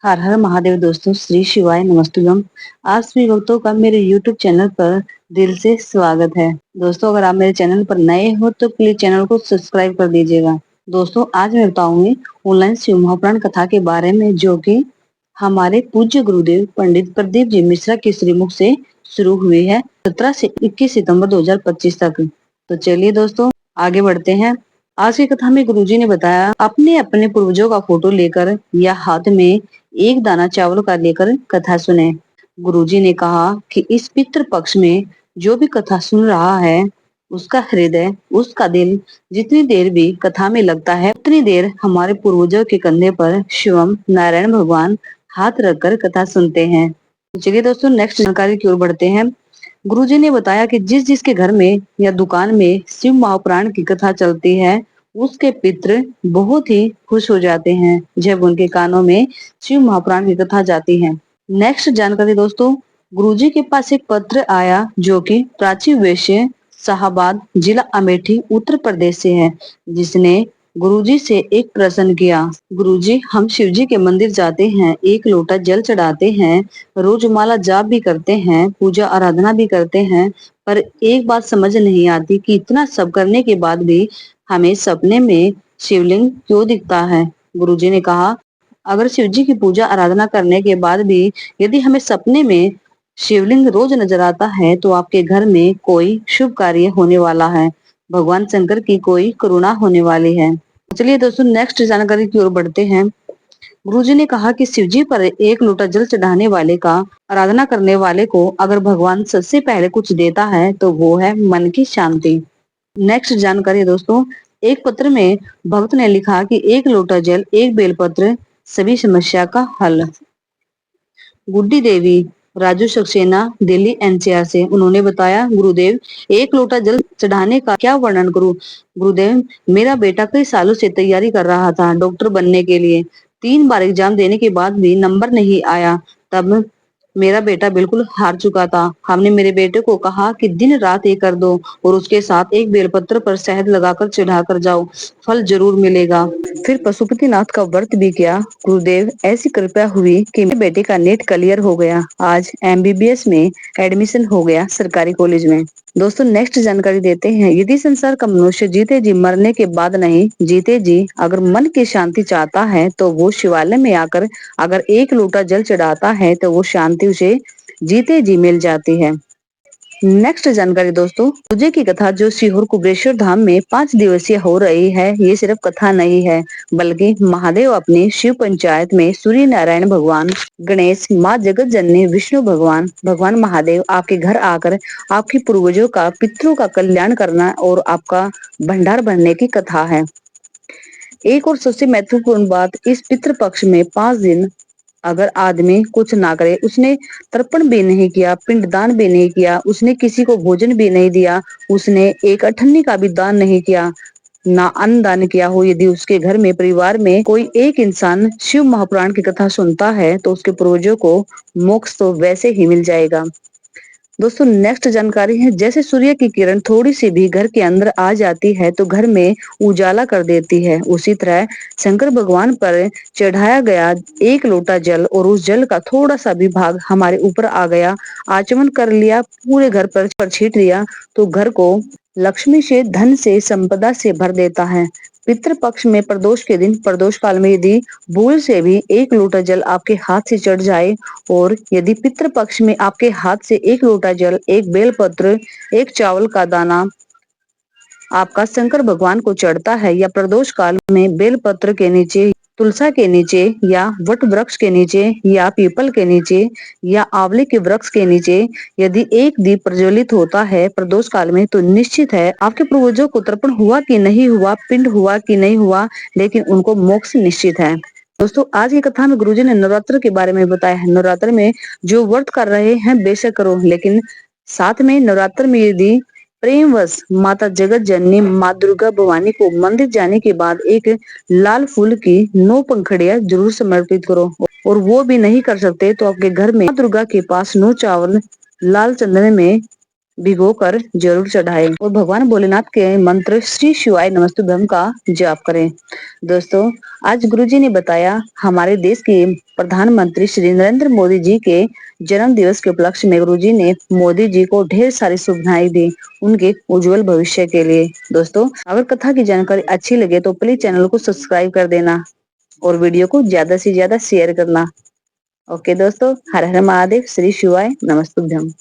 हर हर महादेव दोस्तों, श्री शिवाय नमस्तुभ्यम। आप सभी भक्तों का मेरे YouTube चैनल पर दिल से स्वागत है। दोस्तों, अगर आप मेरे चैनल पर नए हो तो प्लीज चैनल को सब्सक्राइब कर दीजिएगा। दोस्तों, आज मैं बताऊंगी ऑनलाइन शिव महापुराण कथा के बारे में, जो कि हमारे पूज्य गुरुदेव पंडित प्रदीप जी मिश्रा के श्रीमुख से शुरू हुई है 17 से 21 सितंबर 2025 तक। तो चलिए दोस्तों, आगे बढ़ते हैं। आज की कथा में गुरुजी ने बताया, अपने अपने पूर्वजों का फोटो लेकर या हाथ में एक दाना चावल का लेकर कथा सुने। गुरुजी ने कहा कि इस पितृ पक्ष में जो भी कथा सुन रहा है, उसका हृदय, उसका दिल जितनी देर भी कथा में लगता है, उतनी देर हमारे पूर्वजों के कंधे पर शिवम नारायण भगवान हाथ रखकर कथा सुनते हैं। तो चलिए दोस्तों, नेक्स्ट जानकारी की ओर बढ़ते हैं। गुरुजी ने बताया कि जिस जिसके घर में या दुकान में शिव महापुराण की कथा चलती है, उसके पितृ बहुत ही खुश हो जाते हैं जब उनके कानों में शिव महापुराण की कथा जाती है। नेक्स्ट जानकारी दोस्तों, गुरुजी के पास एक पत्र आया जो कि प्राची वैश्य शाहबाद जिला अमेठी उत्तर प्रदेश से है, जिसने गुरुजी से एक प्रश्न किया। गुरुजी, हम शिव जी के मंदिर जाते हैं, एक लोटा जल चढ़ाते हैं, रोज माला जाप भी करते हैं, पूजा आराधना भी करते हैं, पर एक बात समझ नहीं आती कि इतना सब करने के बाद भी हमें सपने में शिवलिंग क्यों दिखता है। गुरुजी ने कहा, अगर शिव जी की पूजा आराधना करने के बाद भी यदि हमें सपने में शिवलिंग रोज नजर आता है, तो आपके घर में कोई शुभ कार्य होने वाला है, भगवान शंकर की कोई करुणा होने वाली है। चलिए दोस्तों, नेक्स्ट जानकारी की ओर बढ़ते हैं। गुरुजी ने कहा कि शिवजी पर एक लोटा जल चढ़ाने वाले का, आराधना करने वाले को अगर भगवान सबसे पहले कुछ देता है तो वो है मन की शांति। नेक्स्ट जानकारी दोस्तों, एक पत्र में भक्त ने लिखा कि एक लोटा जल, एक बेलपत्र, सभी समस्या का हल। गुड्डी देवी, राजू सक्सेना, दिल्ली एनसीआर से, उन्होंने बताया, गुरुदेव, एक लोटा जल चढ़ाने का क्या वर्णन करूं। गुरुदेव, मेरा बेटा कई सालों से तैयारी कर रहा था डॉक्टर बनने के लिए। 3 बार एग्जाम देने के बाद भी नंबर नहीं आया। तब मेरा बेटा बिल्कुल हार चुका था। हमने मेरे बेटे को कहा कि दिन रात ये कर दो और उसके साथ एक बेलपत्र पर शहद लगाकर चढ़ा कर जाओ, फल जरूर मिलेगा। फिर पशुपतिनाथ का व्रत भी किया। गुरुदेव, ऐसी कृपया हुई कि मेरे बेटे का नेट क्लियर हो गया। आज एमबीबीएस में एडमिशन हो गया सरकारी कॉलेज में। दोस्तों, नेक्स्ट जानकारी देते हैं। यदि संसार का मनुष्य जीते जी मरने के बाद नहीं, जीते जी अगर मन की शांति चाहता है तो वो शिवालय में आकर अगर एक लोटा जल चढ़ाता है तो वो शांति उसे जीते जी मिल जाती है। नेक्स्ट जानकारी दोस्तों, पूजे की कथा जो सीहोर कुबेरेश्वर धाम में 5 दिवसीय हो रही है, ये सिर्फ कथा नहीं है, बल्कि महादेव अपनी शिव पंचायत में सूर्य नारायण भगवान, गणेश, माँ जगत जननी, विष्णु भगवान, भगवान महादेव आपके घर आकर आपके पूर्वजों का, पितरों का कल्याण करना और आपका भंडार भरने की कथा है। एक और सबसे महत्वपूर्ण बात, इस पितृ पक्ष में 5 दिन अगर आदमी कुछ ना करे, उसने तर्पण भी नहीं किया, पिंडदान भी नहीं किया, उसने किसी को भोजन भी नहीं दिया, उसने एक अठन्नी का भी दान नहीं किया, ना अन्न दान किया हो, यदि उसके घर में परिवार में कोई एक इंसान शिव महापुराण की कथा सुनता है तो उसके पूर्वजों को मोक्ष तो वैसे ही मिल जाएगा। दोस्तों, नेक्स्ट जानकारी है, जैसे सूर्य की किरण थोड़ी सी भी घर के अंदर आ जाती है तो घर में उजाला कर देती है, उसी तरह शंकर भगवान पर चढ़ाया गया एक लोटा जल और उस जल का थोड़ा सा भी भाग हमारे ऊपर आ गया, आचमन कर लिया, पूरे घर पर छीट लिया, तो घर को लक्ष्मी से, धन से, संपदा से भर देता है। पितृ पक्ष में प्रदोष के दिन, प्रदोष काल में यदि भूल से भी एक लोटा जल आपके हाथ से चढ़ जाए, और यदि पितृ पक्ष में आपके हाथ से एक लोटा जल, एक बेलपत्र, एक चावल का दाना आपका शंकर भगवान को चढ़ता है, या प्रदोष काल में बेलपत्र के नीचे, तुलसा के नीचे, या वट वृक्ष के नीचे, या पीपल के नीचे, या आंवले के वृक्ष के नीचे यदि एक दीप प्रज्वलित होता है प्रदोष काल में, तो निश्चित है आपके पूर्वजों को तर्पण हुआ कि नहीं हुआ, पिंड हुआ कि नहीं हुआ, लेकिन उनको मोक्ष निश्चित है। दोस्तों, आज की कथा में गुरुजी ने नवरात्र के बारे में बताया है। नवरात्र में जो व्रत कर रहे हैं बेशक करो, लेकिन साथ में नवरात्र में यदि प्रेमवश माता जगत जननी माँ दुर्गा भवानी को मंदिर जाने के बाद एक लाल फूल की 9 पंखुड़ियां जरूर समर्पित करो, और वो भी नहीं कर सकते तो आपके घर में माँ दुर्गा के पास 9 चावल लाल चंदन में भिगो कर जरूर चढ़ाएं और भगवान भोलेनाथ के मंत्र श्री शिवाय नमस्तुभ्यम का जाप करें। दोस्तों, आज गुरुजी ने बताया हमारे देश के प्रधानमंत्री श्री नरेंद्र मोदी जी के जन्म दिवस के उपलक्ष्य में गुरुजी ने मोदी जी को ढेर सारी शुभकामनाएं दी उनके उज्जवल भविष्य के लिए। दोस्तों, अगर कथा की जानकारी अच्छी लगे तो प्लीज चैनल को सब्सक्राइब कर देना और वीडियो को ज्यादा से ज्यादा शेयर करना। ओके दोस्तों, हर हर महादेव, श्री शिवाय नमस्तुभ्यम।